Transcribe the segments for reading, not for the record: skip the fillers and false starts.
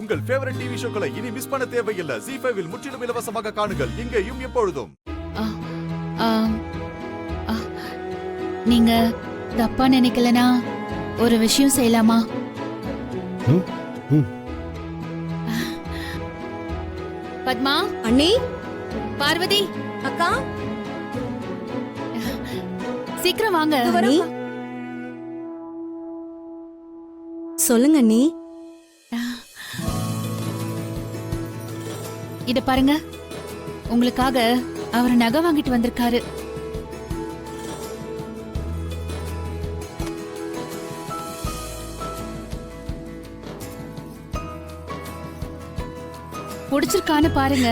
உங்கள் favourite TV ஷோக்களை இனி miss பண்ண தேவையில்லை. ZEE5 இல் முற்றிலும் இலவசமாக காணுங்கள். இங்கேயும் எப்பொழுதும். நீங்க தப்பா நினைக்கலனா ஒரு விஷயம் செய்யலாமா? பத்மா அண்ணி, பார்வதி அக்கா, சீக்கிரம் வாங்க. அண்ணி. சொல்லுங்க அண்ணி. இத பாருங்க, உங்களுக்காக அவர் நகை வாங்கிட்டு வந்திருக்காரு. பிடிச்சிருக்கான்னு பாருங்க.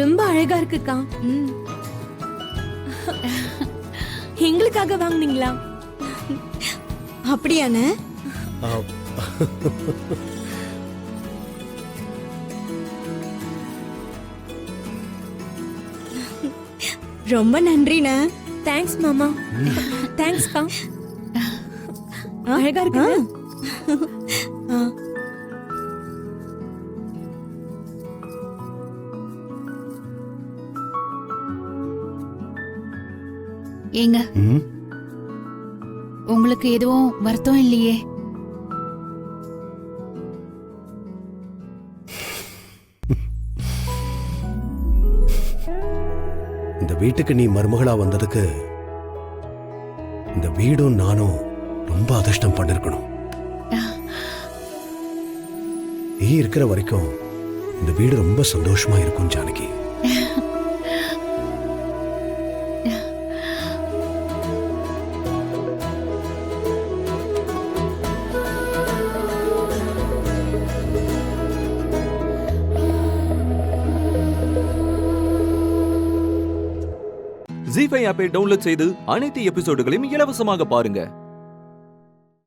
ரொம்ப அழகா இருக்குக்கா. எங்களுக்காக வாங்குனீங்களா? அப்படியானே? ரொம்ப நன்றிண்ணே. தேங்க்ஸ் மாமா. தேங்க்ஸ்க்கா. அழகா இருக்கு. ஏங்க, உங்களுக்கு எதுவும் வருத்தம் இல்லையே? இந்த வீட்டுக்கு நீ மருமகளா வந்ததுக்கு இந்த வீடும் நானும் ரொம்ப அதிர்ஷ்டம் பண்ணிருக்கணும். நீ இருக்கிற வரைக்கும் இந்த வீடு ரொம்ப சந்தோஷமா இருக்கும் ஜானகி. ZEE5 ஆப்பை டவுன்லோட் செய்து அனைத்து எபிசோடுகளையும் இலவசமாக பாருங்க.